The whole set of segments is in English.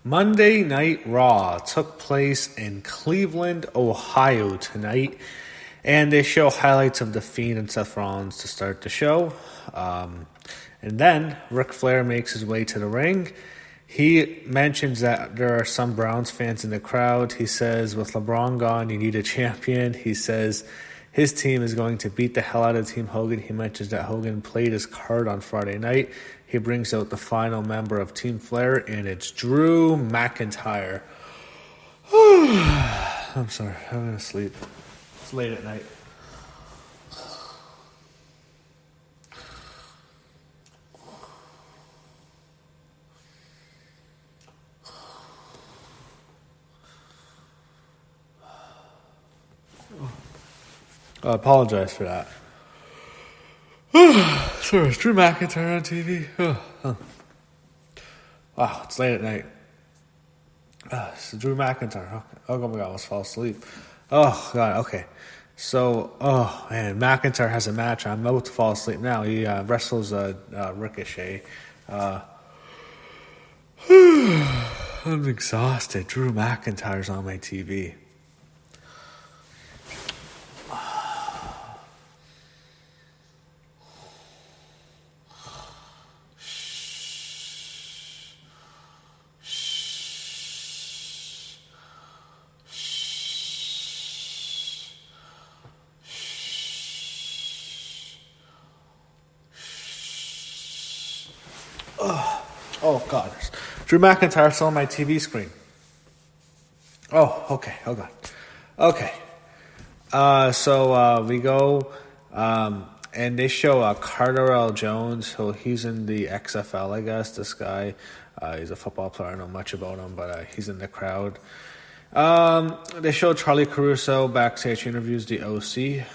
Monday Night Raw took place in Cleveland, Ohio tonight, and they show highlights of The Fiend and Seth Rollins to start the show. And then Ric Flair makes his way to the ring. He mentions that there are some Browns fans in the crowd. He says, with LeBron gone, you need a champion. He says his team is going to beat the hell out of Team Hogan. He mentions that Hogan played his card on Friday night. He brings out the final member of Team Flair, and it's Drew McIntyre. I'm sorry, I'm going to sleep. It's late at night. I apologize for that. Sorry, it's Drew McIntyre on TV. Wow, it's late at night. It's Drew McIntyre. Okay. Oh my God, I almost fall asleep. Oh God, okay. So, oh man, McIntyre has a match. I'm about to fall asleep now. He wrestles Ricochet. I'm exhausted. Drew McIntyre's on my TV. Oh, God. Drew McIntyre still on my TV screen. Oh, okay. Oh, God. Okay. So we go, and they show Carter L. Jones. So he's in the XFL, I guess, this guy. He's a football player. I don't know much about him, but he's in the crowd. They show Charlie Caruso backstage interviews the OC.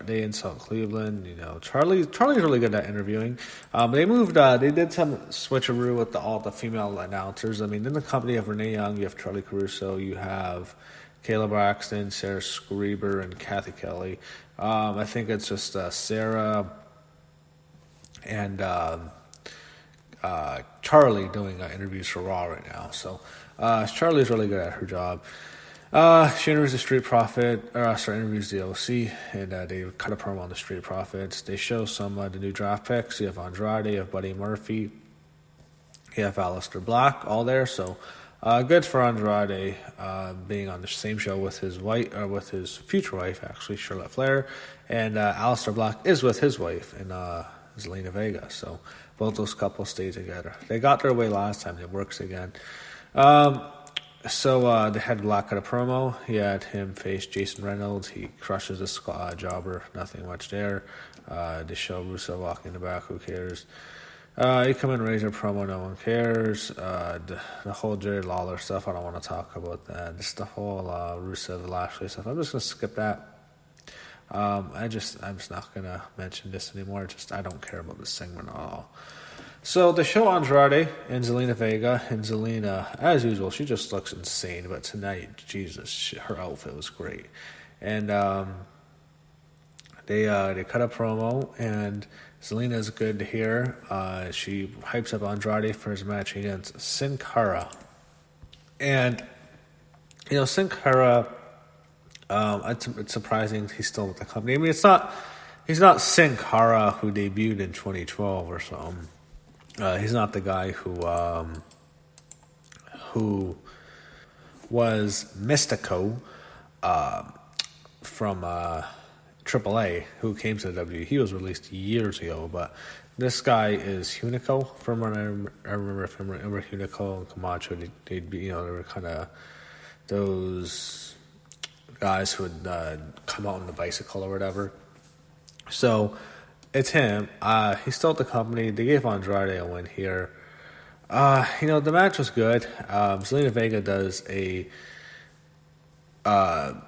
They insult Cleveland. You know, Charlie's really good at interviewing. They moved. They did some switcheroo with all the female announcers. I mean, in the company of Renee Young, you have Charlie Caruso. You have Kayla Braxton, Sarah Schreiber, and Kathy Kelly. I think it's just Sarah and Charlie doing interviews for Raw right now. So. Charlie's really good at her job. She interviews the Street Profit, interviews the OC, and they cut a promo on the Street Profits. They show some the new draft picks. You have Andrade, you have Buddy Murphy, you have Aleister Black, all there. So good for Andrade being on the same show with his wife, with his future wife, actually, Charlotte Flair, and Aleister Black is with his wife and Zelina Vega. So both those couples stay together. They got their way last time. It works again. So they had Black cut a promo. He had him face Jason Reynolds. He crushes this jobber. Nothing much there. They show Russo walking in the back. Who cares? You come in, raise a promo. No one cares. The whole Jerry Lawler stuff. I don't want to talk about that. Just the whole Rusev Lashley stuff. I'm just gonna skip that. I'm just not gonna mention this anymore. I don't care about this segment at all. So they show Andrade and Zelina Vega, and Zelina, as usual, she just looks insane. But tonight, Jesus, her outfit was great. And they cut a promo, and Zelina is good to hear. She hypes up Andrade for his match against Sin Cara. And, you know, Sin Cara, it's surprising he's still with the company. I mean, he's not Sin Cara who debuted in 2012 or something. He's not the guy who was Mystico from AAA, who came to the WWE. He was released years ago, but this guy is Hunico. From what I remember, Hunico and Camacho, they'd be, you know, they were kind of those guys who would come out on the bicycle or whatever. So it's him. He's still at the company. They gave Andrade a win here. You know, the match was good. Zelina Vega does a... so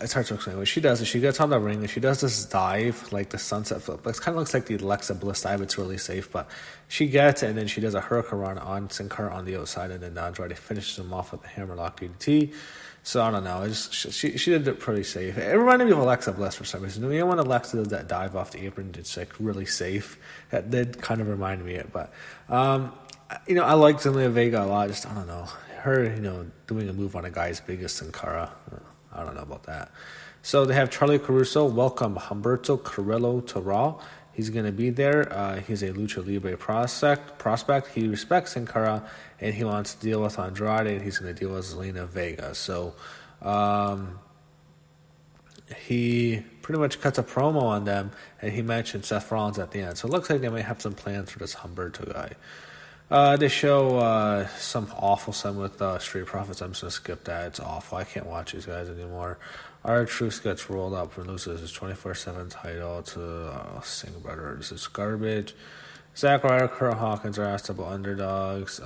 it's hard to explain. What she does is she gets on the ring and she does this dive, like the sunset flip. It kind of looks like the Alexa Bliss dive. It's really safe, but she gets it and then she does a hurricane run on Sin Cara on the outside, and then Andrade finishes him off with a hammerlock DDT. So I don't know. She did it pretty safe. It reminded me of Alexa Bliss for some reason. You know when Alexa did that dive off the apron, it's like really safe. That did kind of remind me of it. But I like Zelina Vega a lot. Just I don't know her. Doing a move on a guy as big as Sin Cara. I don't know about that. So they have Charlie Caruso welcome Humberto Carrillo to Raw. He's going to be there. He's a Lucha Libre prospect. He respects Sin Cara, and he wants to deal with Andrade, and he's going to deal with Zelina Vega. So he pretty much cuts a promo on them, and he mentioned Seth Rollins at the end. So it looks like they might have some plans for this Humberto guy. They show some awful stuff with Street Profits. I'm just going to skip that. It's awful. I can't watch these guys anymore. R-Truth gets rolled up and loses his 24/7 title to Singh Brother. This is garbage. Zack Ryder, Kurt Hawkins are asked about underdogs. It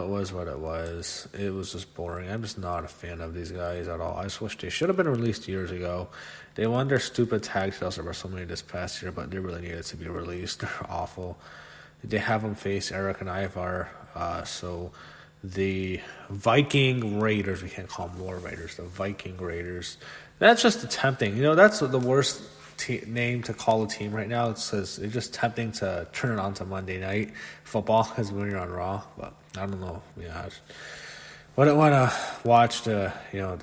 was what it was. It was just boring. I'm just not a fan of these guys at all. I just wish they should have been released years ago. They won their stupid tag titles at WrestleMania this past year, but they really needed to be released. They're awful. They have them face Eric and Ivar. So the Viking Raiders, we can't call them War Raiders, the Viking Raiders. That's just tempting. That's the worst name to call a team right now. It's just tempting to turn it on to Monday Night Football because when you're on Raw. But I don't know. I wouldn't want to watch the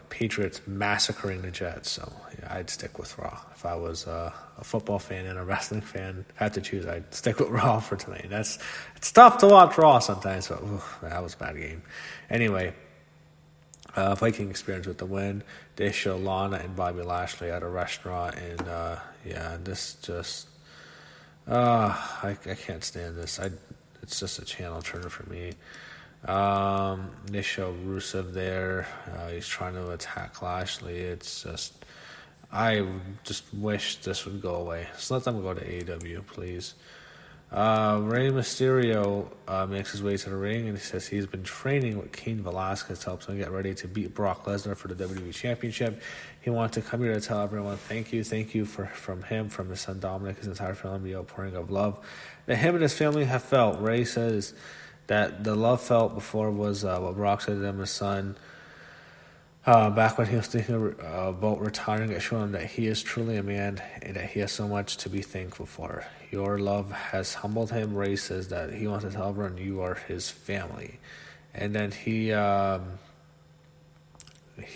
Patriots massacring the Jets. So I'd stick with Raw. If I was a football fan and a wrestling fan, if I had to choose, I'd stick with Raw for tonight. It's tough to watch Raw sometimes, but that was a bad game. Anyway, Viking experience with the win. They show Lana and Bobby Lashley at a restaurant, and this just I can't stand this. It's just a channel turner for me. They show Rusev there. He's trying to attack Lashley. It's just, I just wish this would go away. Just let them go to AEW, please. Rey Mysterio makes his way to the ring, and he says he's been training with Cain Velasquez to help him get ready to beat Brock Lesnar for the WWE Championship. He wanted to come here to tell everyone thank you from his son Dominic, his entire family, the outpouring of love that him and his family have felt. Rey says that the love felt before was what Brock said to them, his son, back when he was thinking about retiring. It showed him that he is truly a man and that he has so much to be thankful for. Your love has humbled him. Rey says that he wants to tell everyone you are his family. And then he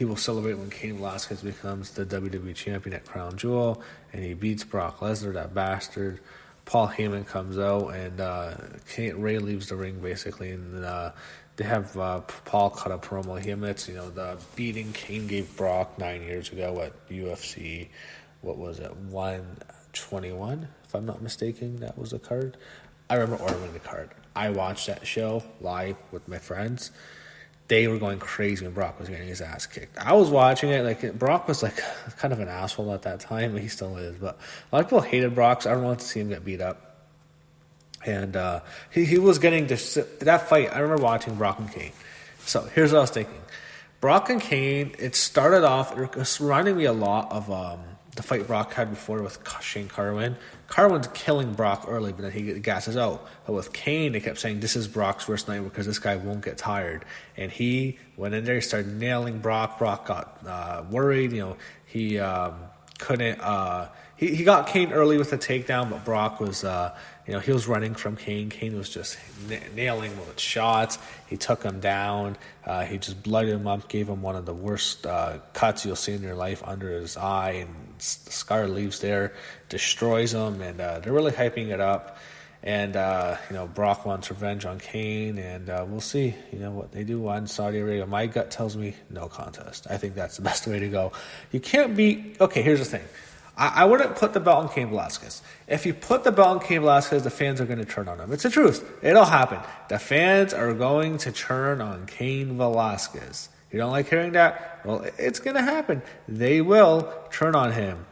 will celebrate when Cain Velasquez becomes the WWE Champion at Crown Jewel, and he beats Brock Lesnar, that bastard. Paul Heyman comes out, and Rey leaves the ring, basically, and they have Paul cut a promo. He admits, the beating Cain gave Brock 9 years ago at UFC, what was it, 121, if I'm not mistaken, that was the card. I remember ordering the card. I watched that show live with my friends. They were going crazy when Brock was getting his ass kicked. I was watching it, Brock was kind of an asshole at that time, he still is, but a lot of people hated Brock, so everyone wanted to see him get beat up. And he was getting that fight. I remember watching Brock and Cain. So here's what I was thinking. Brock and Cain, it started off, it was reminding me a lot of the fight Brock had before with Shane Carwin. Carwin's killing Brock early, but then he gasses out. But with Cain, they kept saying, this is Brock's worst night because this guy won't get tired. And he went in there, he started nailing Brock. Brock got worried. He couldn't... He got Cain early with a takedown, but Brock was... he was running from Cain. Cain was just nailing him with shots. He took him down. He just blooded him up, gave him one of the worst cuts you'll see in your life under his eye, and the scar leaves there, destroys him, and they're really hyping it up. And, Brock wants revenge on Cain, and we'll see, what they do on Saudi Arabia. My gut tells me no contest. I think that's the best way to go. You can't beat... Okay, here's the thing. I wouldn't put the belt on Cain Velasquez. If you put the belt on Cain Velasquez, the fans are going to turn on him. It's the truth. It'll happen. The fans are going to turn on Cain Velasquez. You don't like hearing that? Well, it's going to happen. They will turn on him.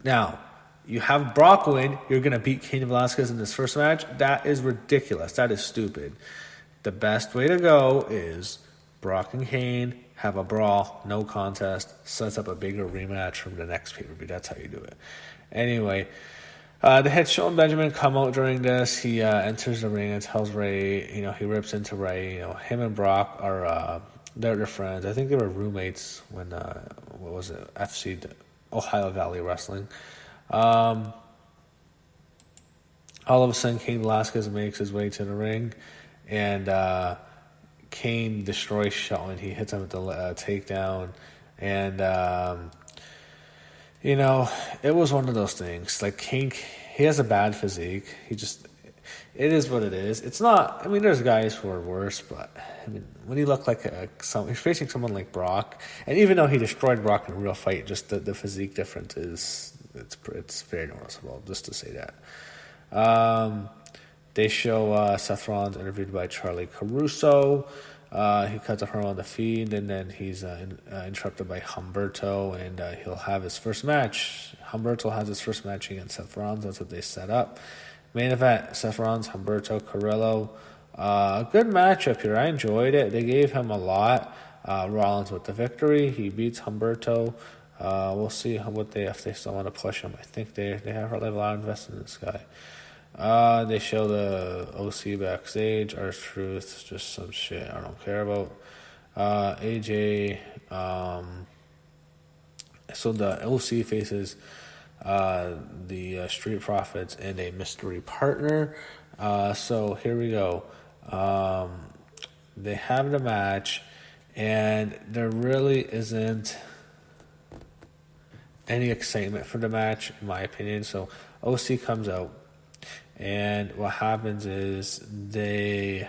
Now, you have Brock win. You're going to beat Cain Velasquez in this first match. That is ridiculous. That is stupid. The best way to go is Brock and Cain have a brawl, no contest, sets up a bigger rematch from the next pay-per-view. That's how you do it. Anyway, they had Shelton Benjamin come out during this. He enters the ring and tells Rey, he rips into Rey. Him and Brock are, they're friends. I think they were roommates when, FC, Ohio Valley Wrestling. All of a sudden, Cain Velasquez makes his way to the ring, and Kane destroys Shelton. He hits him with the takedown, and it was one of those things. Like Kane, he has a bad physique. It is what it is. It's not. I mean, there's guys who are worse, but I mean, when you look like he's facing someone like Brock, and even though he destroyed Brock in a real fight, just the physique difference it's very noticeable. Just to say that. They show Seth Rollins interviewed by Charlie Caruso. He cuts a promo on the feed, and then he's interrupted by Humberto, and he'll have his first match. Humberto has his first match against Seth Rollins. That's what they set up. Main event, Seth Rollins, Humberto Carrillo. Good matchup here. I enjoyed it. They gave him a lot. Rollins with the victory. He beats Humberto. We'll see if they still want to push him. I think they have a lot invested in this guy. They show the OC backstage. R-Truth, just some shit I don't care about. AJ, so the OC faces the Street Profits and a mystery partner. So here we go. They have the match, and there really isn't any excitement for the match, in my opinion. So OC comes out, and what happens is they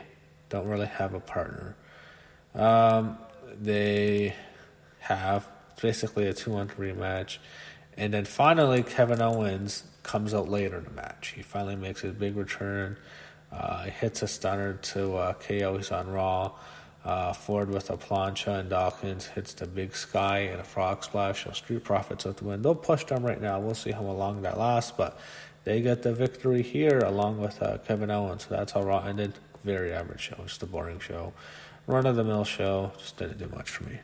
don't really have a partner. They have basically a 2-on-3 match. And then finally, Kevin Owens comes out later in the match. He finally makes his big return. He hits a stunner to KO. He's on Raw. Ford with a plancha, and Dawkins hits the big sky and a frog splash. So Street Profits out the win. They'll push them right now. We'll see how long that lasts, but they get the victory here along with Kevin Owens. So that's how Raw ended. Very average show. Just a boring show. Run-of-the-mill show. Just didn't do much for me.